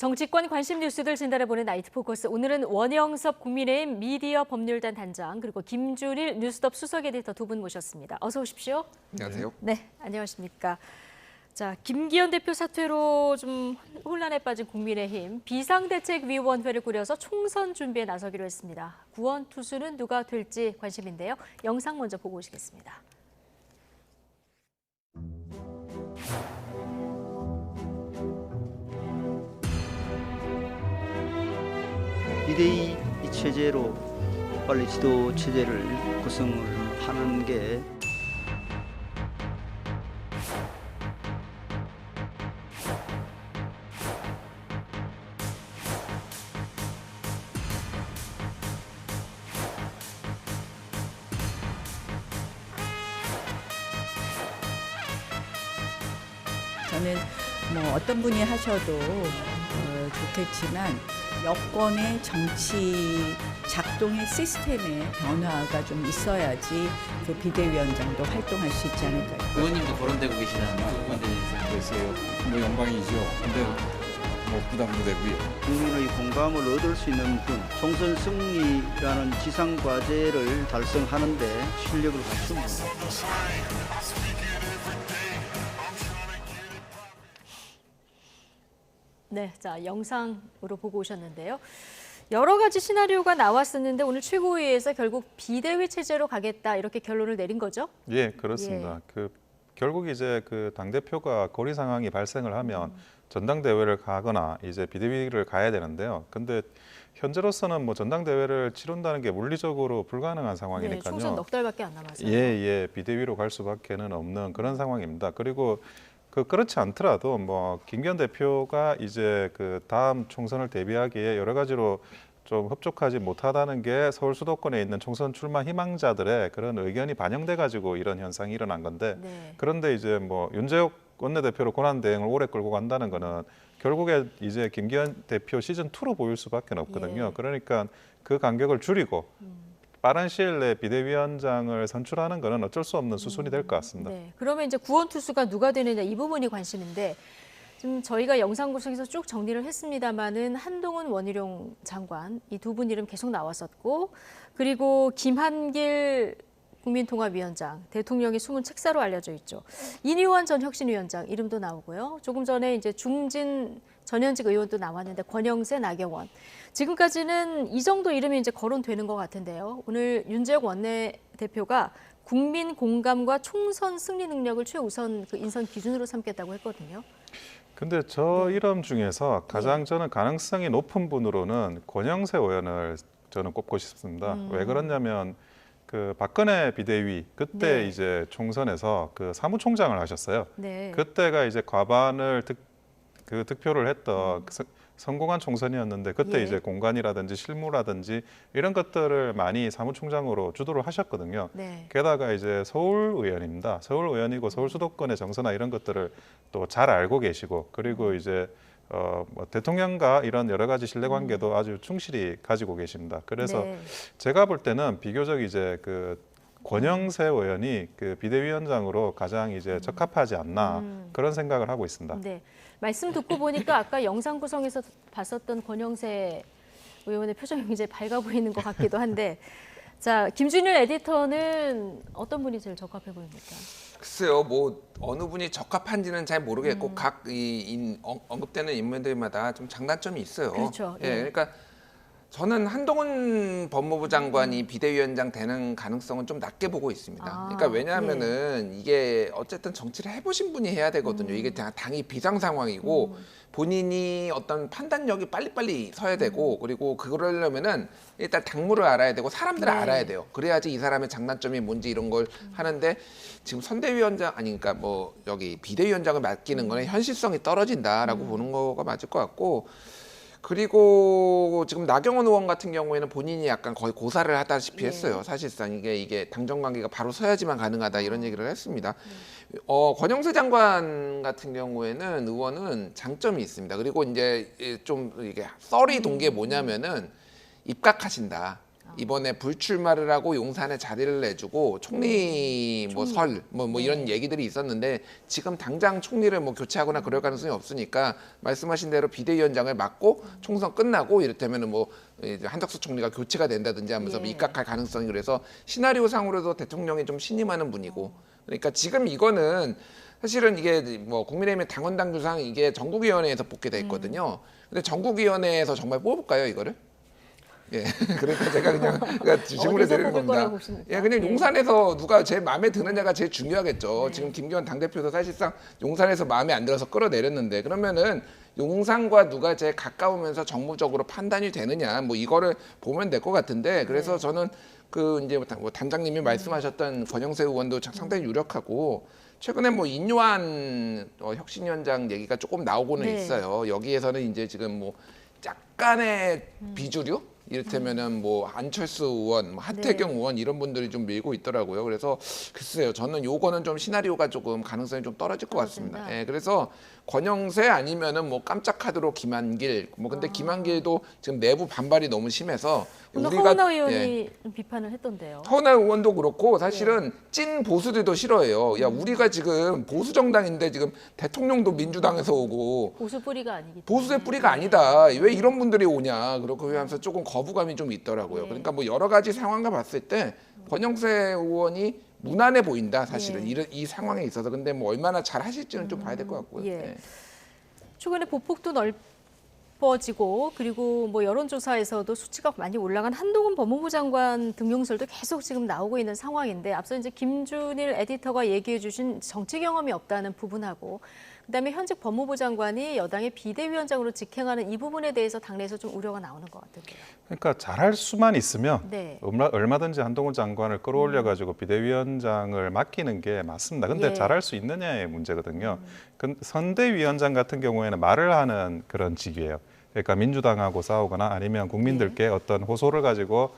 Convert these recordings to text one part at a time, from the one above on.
정치권 관심 뉴스들 진단해보는 나이트 포커스. 오늘은 원영섭 국민의힘 미디어 법률단 단장 그리고 김준일 뉴스톱 수석 에디터 두 분 모셨습니다. 어서 오십시오. 안녕하세요. 네, 안녕하십니까. 자, 김기현 대표 사퇴로 좀 혼란에 빠진 국민의힘 비상대책위원회를 꾸려서 총선 준비에 나서기로 했습니다. 구원 투수는 누가 될지 관심인데요. 영상 먼저 보고 오시겠습니다. 비대위 체제로 빨리 지도 체제를 구성을 하는 게 저는 뭐 어떤 분이 하셔도 좋겠지만 여권의 정치 작동의 시스템의 변화가 좀 있어야지 그 비대위원장도 활동할 수 있지 않을까요? 의원님도 거론되고 계시다는 부분에 대해서 글쎄요, 뭐 영광이죠. 근데 뭐 부담도 되고요. 국민의 공감을 얻을 수 있는 분, 총선 승리라는 지상 과제를 달성하는 데 실력을 갖춘 분. 네, 자, 영상으로 보고 오셨는데요. 여러 가지 시나리오가 나왔었는데 오늘 최고위에서 결국 비대위 체제로 가겠다 이렇게 결론을 내린 거죠? 예, 그렇습니다. 결국 이제 그 당대표가 고리 상황이 발생을 하면 전당대회를 가거나 이제 비대위를 가야 되는데요. 근데 현재로서는 뭐 전당대회를 치른다는 게 물리적으로 불가능한 상황이니까요. 네, 총선 넉 달밖에 안 남았어요. 예, 비대위로 갈 수밖에는 없는 그런 상황입니다. 그리고 그렇지 않더라도 뭐 김기현 대표가 이제 그 다음 총선을 대비하기에 여러 가지로 좀 흡족하지 못하다는 게 서울 수도권에 있는 총선 출마 희망자들의 그런 의견이 반영돼 가지고 이런 현상이 일어난 건데 네. 그런데 이제 뭐 윤재욱 원내대표로 권한 대행을 오래 끌고 간다는 거는 결국에 이제 김기현 대표 시즌 2로 보일 수밖에 없거든요. 예. 그러니까 그 간격을 줄이고 빠른 시일 내에 비대위원장을 선출하는 것은 어쩔 수 없는 수순이 될 것 같습니다. 네, 그러면 이제 구원 투수가 누가 되느냐 이 부분이 관심인데 지금 저희가 영상 구성에서 쭉 정리를 했습니다마는 한동훈 원희룡 장관 이 두 분 이름 계속 나왔었고 그리고 김한길 국민통합위원장 대통령이 숨은 책사로 알려져 있죠. 이니원 전 혁신위원장 이름도 나오고요. 조금 전에 이제 중진 전현직 의원도 나왔는데 권영세, 나경원 지금까지는 이 정도 이름이 이제 거론되는 것 같은데요. 오늘 윤재욱 원내대표가 국민 공감과 총선 승리 능력을 최우선 그 인선 기준으로 삼겠다고 했거든요. 근데 저 이름 중에서 가장 저는 가능성이 높은 분으로는 권영세 의원을 저는 꼽고 싶습니다. 왜 그러냐면 그 박근혜 비대위 그때 네. 이제 총선에서 그 사무총장을 하셨어요. 네. 그때가 이제 과반을 득표를 했던 성공한 총선이었는데 그때 예. 이제 공관이라든지 실무라든지 이런 것들을 많이 사무총장으로 주도를 하셨거든요. 네. 게다가 이제 서울 의원입니다. 서울 의원이고 서울 수도권의 정서나 이런 것들을 또 잘 알고 계시고 그리고 이제 뭐 대통령과 이런 여러 가지 신뢰 관계도 아주 충실히 가지고 계십니다. 그래서 네. 제가 볼 때는 비교적 이제 그 권영세 의원이 그 비대위원장으로 가장 이제 적합하지 않나 그런 생각을 하고 있습니다. 네. 말씀 듣고 보니까 아까 영상 구성에서 봤었던 권영세 의원의 표정이 이제 밝아 보이는 것 같기도 한데 자, 김준일 에디터는 어떤 분이 제일 적합해 보입니까? 글쎄요, 뭐 어느 분이 적합한지는 잘 모르겠고 각 언급되는 인물들마다 좀 장단점이 있어요. 그렇죠. 예, 예. 그러니까 저는 한동훈 법무부 장관이 비대위원장 되는 가능성은 좀 낮게 보고 있습니다. 아, 그러니까 왜냐하면은 이게 어쨌든 정치를 해보신 분이 해야 되거든요. 이게 당이 비상 상황이고 본인이 어떤 판단력이 빨리빨리 서야 되고 그리고 그러려면은 일단 당무를 알아야 되고 사람들을 네. 알아야 돼요. 그래야지 이 사람의 장단점이 뭔지 이런 걸 하는데 지금 선대위원장 아니 그러니까 뭐 여기 비대위원장을 맡기는 거는 현실성이 떨어진다라고 보는 거가 맞을 것 같고 그리고 지금 나경원 의원 같은 경우에는 본인이 약간 거의 고사를 하다시피 했어요. 사실상 이게 당정 관계가 바로 서야지만 가능하다 이런 얘기를 했습니다. 권영세 장관 같은 경우에는 의원은 장점이 있습니다. 그리고 이제 좀 이게 썰이 돈 게 뭐냐면은 입각하신다. 이번에 불출마를 하고 용산에 자리를 내주고 총리 뭐 설 뭐 이런 얘기들이 있었는데 지금 당장 총리를 뭐 교체하거나 그럴 가능성이 없으니까 말씀하신 대로 비대위원장을 맡고 총선 끝나고 이를테면은 뭐 이제 한덕수 총리가 교체가 된다든지 하면서 예. 입각할 가능성이 그래서 시나리오 상으로도 대통령이 좀 신임하는 분이고 그러니까 지금 이거는 사실은 이게 뭐 국민의힘의 당원 당규상 이게 전국위원회에서 뽑게 돼 있거든요. 근데 전국위원회에서 정말 뽑을까요 이거를? 예, 그러니까 제가 그러니까 질문을 어디서 드리는 뽑을 겁니다. 거라고 보십니까? 예, 그냥 예. 용산에서 누가 제일 마음에 드느냐가 제일 중요하겠죠. 네. 지금 김기현 당대표도 사실상 용산에서 마음에 안 들어서 끌어내렸는데 그러면은 용산과 누가 제일 가까우면서 정무적으로 판단이 되느냐 뭐 이거를 보면 될 것 같은데 그래서 네. 저는 그 이제 뭐 단장님이 말씀하셨던 권영세 의원도 상당히 유력하고 최근에 뭐 인요한 혁신위원장 얘기가 조금 나오고는 네. 있어요. 여기에서는 이제 지금 뭐 약간의 비주류 이를테면은 뭐 안철수 의원, 뭐 하태경 네. 의원 이런 분들이 좀 밀고 있더라고요. 그래서 글쎄요, 저는 요거는 좀 시나리오가 조금 가능성이 좀 떨어질 것 같습니다. 떨어진다. 예, 그래서 권영세 아니면은 뭐 깜짝 카드로 김한길, 뭐 근데 김한길도 지금 내부 반발이 너무 심해서 오늘 허은하 예. 의원이 좀 비판을 했던데요. 허은하 의원도 그렇고 사실은 찐 보수들도 싫어해요. 야 우리가 지금 보수 정당인데 지금 대통령도 민주당에서 오고 보수 뿌리가 아니기 때문에. 보수의 뿌리가 아니다. 왜 이런 분들이 오냐. 그렇게 하면서 조금 거부감이 좀 있더라고요. 네. 그러니까 뭐 여러 가지 상황과 봤을 때 권영세 의원이 무난해 보인다. 사실은 예. 이 상황에 있어서 근데 뭐 얼마나 잘 하실지는 좀 봐야 될 것 같고요. 예. 예. 최근에 보폭도 넓어지고 그리고 뭐 여론조사에서도 수치가 많이 올라간 한동훈 법무부 장관 등용설도 계속 지금 나오고 있는 상황인데 앞서 이제 김준일 에디터가 얘기해 주신 정치 경험이 없다는 부분하고 그다음에 현직 법무부 장관이 여당의 비대위원장으로 직행하는 이 부분에 대해서 당내에서 좀 우려가 나오는 것 같은데요. 그러니까 잘할 수만 있으면 네. 얼마든지 한동훈 장관을 끌어올려 가지고 비대위원장을 맡기는 게 맞습니다. 근데 예. 잘할 수 있느냐의 문제거든요. 선대위원장 같은 경우에는 말을 하는 그런 직위예요. 그러니까 민주당하고 싸우거나 아니면 국민들께 어떤 호소를 가지고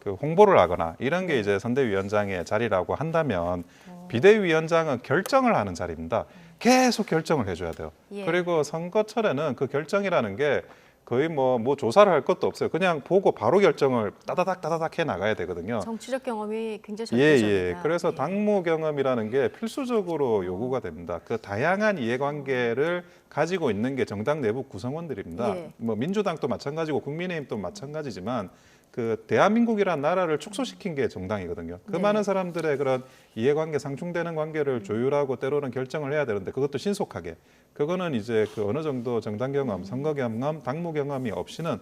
그 홍보를 하거나 이런 게 이제 선대위원장의 자리라고 한다면 비대위원장은 결정을 하는 자리입니다. 계속 결정을 해줘야 돼요. 예. 그리고 선거철에는 그 결정이라는 게 거의 뭐 조사를 할 것도 없어요. 그냥 보고 바로 결정을 따다닥 해 나가야 되거든요. 정치적 경험이 굉장히 예, 절대적이다. 예. 그래서 예. 당무 경험이라는 게 필수적으로 요구가 됩니다. 그 다양한 이해관계를 가지고 있는 게 정당 내부 구성원들입니다. 예. 뭐 민주당도 마찬가지고 국민의힘도 마찬가지지만 그 대한민국이라는 나라를 축소시킨 게 정당이거든요. 그 네. 많은 사람들의 그런 이해관계, 상충되는 관계를 조율하고 때로는 결정을 해야 되는데 그것도 신속하게. 그거는 이제 그 어느 정도 정당 경험, 선거 경험, 당무 경험이 없이는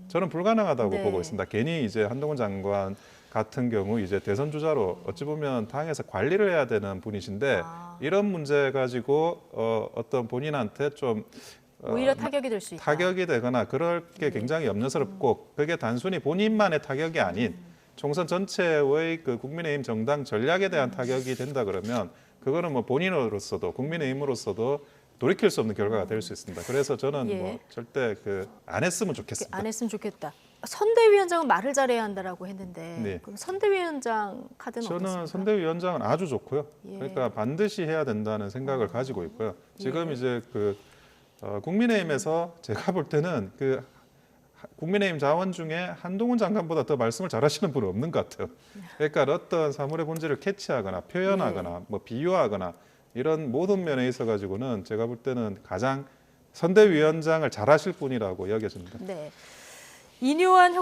저는 불가능하다고 네. 보고 있습니다. 괜히 이제 한동훈 장관 같은 경우 이제 대선 주자로 어찌 보면 당에서 관리를 해야 되는 분이신데 이런 문제 가지고 어떤 본인한테 좀 오히려 타격이 될 수 있다. 타격이 되거나 그럴 게 굉장히 염려스럽고 그게 단순히 본인만의 타격이 아닌 총선 전체의 그 국민의힘 정당 전략에 대한 타격이 된다 그러면 그거는 뭐 본인으로서도 국민의힘으로서도 돌이킬 수 없는 결과가 될 수 있습니다. 그래서 저는 예. 뭐 절대 그 안 했으면 좋겠습니다. 안 했으면 좋겠다. 선대위원장은 말을 잘해야 한다라고 했는데 네. 그럼 선대위원장 카드는 저는 어떻습니까? 선대위원장은 아주 좋고요. 예. 그러니까 반드시 해야 된다는 생각을 가지고 있고요. 지금 이제 그 국민의힘에서 제가 볼 때는 그 국민의힘 자원 중에 한동훈 장관보다 더 말씀을 잘하시는 분은 없는 것 같아요. 그러니까 어떤 사물의 본질을 캐치하거나 표현하거나 뭐 비유하거나 이런 모든 면에 있어 가지고는 제가 볼 때는 가장 선대위원장을 잘하실 분이라고 여겨집니다. 네. 인요한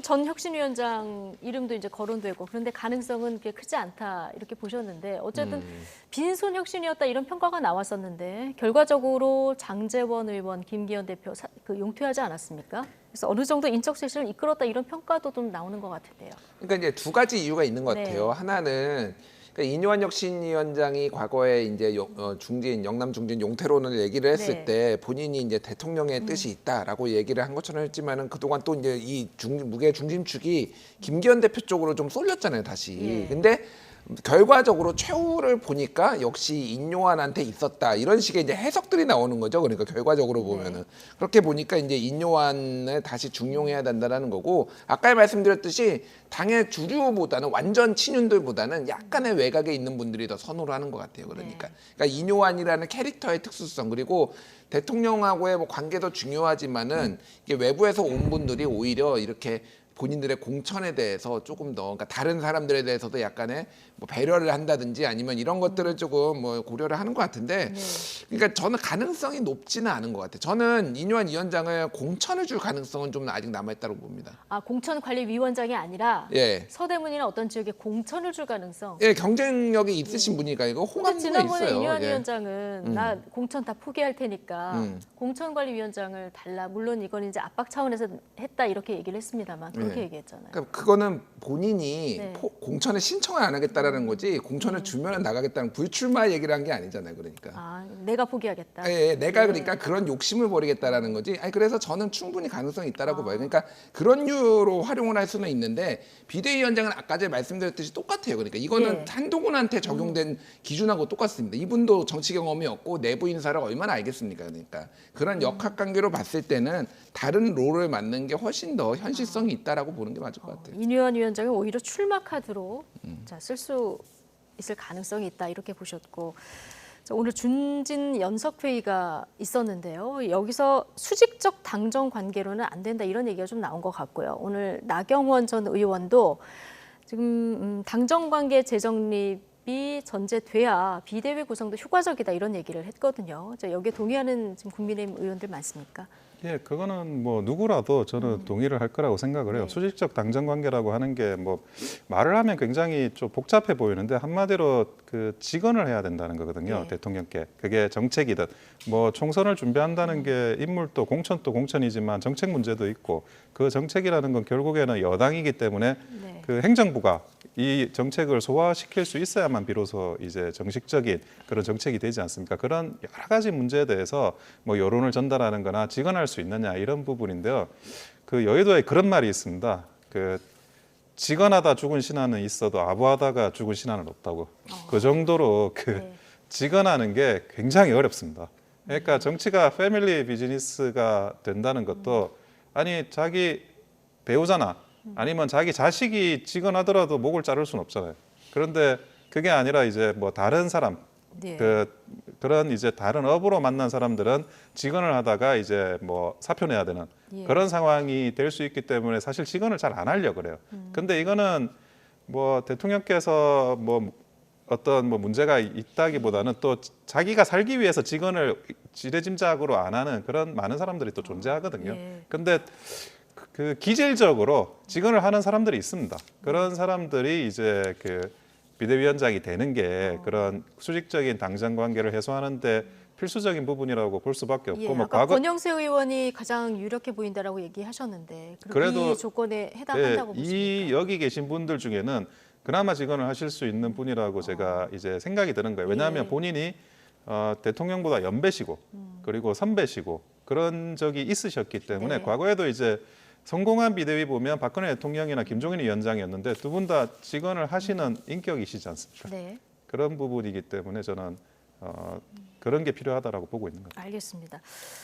전 혁신위원장 이름도 이제 거론되고 그런데 가능성은 그렇게 크지 않다 이렇게 보셨는데 어쨌든 빈손 혁신이었다 이런 평가가 나왔었는데 결과적으로 장제원 의원, 김기현 대표 용퇴하지 않았습니까? 그래서 어느 정도 인적 쇄신을 이끌었다 이런 평가도 좀 나오는 것 같은데요. 그러니까 이제 두 가지 이유가 있는 것 네. 같아요. 하나는 그러니까 인요한 혁신위원장이 과거에 이제 영남 중진 용태론을 얘기를 했을 네. 때 본인이 이제 대통령의 뜻이 있다라고 얘기를 한 것처럼 했지만은 그동안 또 이제 이 무게 중심축이 김기현 대표 쪽으로 좀 쏠렸잖아요, 다시. 예. 근데 결과적으로 최후를 보니까 역시 인요한한테 있었다 이런 식의 이제 해석들이 나오는 거죠. 그러니까 결과적으로 보면은 그렇게 보니까 이제 인요한을 다시 중용해야 된다라는 거고 아까 말씀드렸듯이 당의 주류보다는 완전 친윤들보다는 약간의 외곽에 있는 분들이 더 선호를 하는 것 같아요. 그러니까 인요한이라는 캐릭터의 특수성 그리고 대통령하고의 뭐 관계도 중요하지만은 이게 외부에서 온 분들이 오히려 이렇게 본인들의 공천에 대해서 조금 더 그러니까 다른 사람들에 대해서도 약간의 뭐 배려를 한다든지 아니면 이런 것들을 조금 뭐 고려를 하는 것 같은데 그러니까 저는 가능성이 높지는 않은 것 같아요. 저는 이뇨한 위원장을 공천을 줄 가능성은 좀 아직 남아있다고 봅니다. 아, 공천관리위원장이 아니라 예. 서대문이나 어떤 지역에 공천을 줄 가능성. 예, 경쟁력이 있으신 분이니까 이거 근데 호감도가 지난번에 있어요. 이뇨한 예. 위원장은 나 공천 다 포기할 테니까 음. 공천관리위원장을 달라. 물론 이건 이제 압박 차원에서 했다 이렇게 얘기를 했습니다만 그렇게 네. 얘기했잖아요. 그러니까 그거는 본인이 네. 공천에 신청을 안 하겠다라는 거지 공천을 주면은 나가겠다는 불출마 얘기를 한 게 아니잖아요. 그러니까. 아, 내가 포기하겠다. 예, 예, 내가 네. 그러니까 그런 욕심을 버리겠다라는 거지. 아니 그래서 저는 충분히 가능성이 있다라고 봐요. 그러니까 그런 류로 활용을 할 수는 있는데 비대위원장은 아까 전에 말씀드렸듯이 똑같아요. 그러니까 이거는 예. 한동훈한테 적용된 기준하고 똑같습니다. 이분도 정치 경험이 없고 내부 인사를 얼마나 알겠습니까? 그러니까 그런 역학 관계로 봤을 때는 다른 롤을 맡는 게 훨씬 더 현실성이 있다라고 보는 게 맞을 것 같아요. 이뇨한 위원장이 오히려 출마 카드로 쓸 수 있을 가능성이 있다 이렇게 보셨고 자, 오늘 준진 연석회의가 있었는데요. 여기서 수직적 당정 관계로는 안 된다 이런 얘기가 좀 나온 것 같고요. 오늘 나경원 전 의원도 지금 당정 관계 재정립이 전제돼야 비대위 구성도 효과적이다 이런 얘기를 했거든요. 자, 여기에 동의하는 지금 국민의힘 의원들 많습니까? 예, 그거는 뭐 누구라도 저는 동의를 할 거라고 생각을 해요. 네. 수직적 당정 관계라고 하는 게 뭐 말을 하면 굉장히 좀 복잡해 보이는데 한마디로 그 직언을 해야 된다는 거거든요. 네. 대통령께. 그게 정책이든 뭐 총선을 준비한다는 게 인물도 공천도 공천이지만 정책 문제도 있고 그 정책이라는 건 결국에는 여당이기 때문에 네. 그 행정부가 이 정책을 소화시킬 수 있어야만 비로소 이제 정식적인 그런 정책이 되지 않습니까? 그런 여러 가지 문제에 대해서 뭐 여론을 전달하는 거나 직언할 수 있느냐 이런 부분인데요. 그 여의도에 그런 말이 있습니다. 그 직언하다 죽은 신하는 있어도 아부하다가 죽은 신하는 없다고. 그 정도로 그 네. 직언하는 게 굉장히 어렵습니다. 그러니까 정치가 패밀리 비즈니스가 된다는 것도 아니 자기 배우잖아. 아니면 자기 자식이 직언하더라도 목을 자를 수는 없잖아요. 그런데 그게 아니라 이제 뭐 다른 사람 네. 그런 이제 다른 업으로 만난 사람들은 직언을 하다가 이제 뭐 사표 내야 되는 예. 그런 상황이 될 수 있기 때문에 사실 직언을 잘 안 하려고 그래요. 근데 이거는 뭐 대통령께서 뭐 어떤 뭐 문제가 있다기보다는 또 자기가 살기 위해서 직언을 지레짐작으로 안 하는 그런 많은 사람들이 또 존재하거든요. 예. 근데 그 기질적으로 직언을 하는 사람들이 있습니다. 그런 사람들이 이제 그 비대위원장이 되는 게 그런 수직적인 당정 관계를 해소하는데 필수적인 부분이라고 볼 수밖에 없고 예, 뭐 아까 권영세 의원이 가장 유력해 보인다라고 얘기하셨는데 그래도 이 조건에 해당한다고 이 보십니까? 여기 계신 분들 중에는 그나마 직언을 하실 수 있는 분이라고 제가 이제 생각이 드는 거예요. 왜냐하면 예. 본인이 대통령보다 연배시고 그리고 선배시고 그런 적이 있으셨기 때문에 네. 과거에도 이제 성공한 비대위 보면 박근혜 대통령이나 김종인 위원장이었는데 두 분 다 직언을 하시는 인격이시지 않습니까? 네, 그런 부분이기 때문에 저는 그런 게 필요하다라고 보고 있는 거예요. 알겠습니다.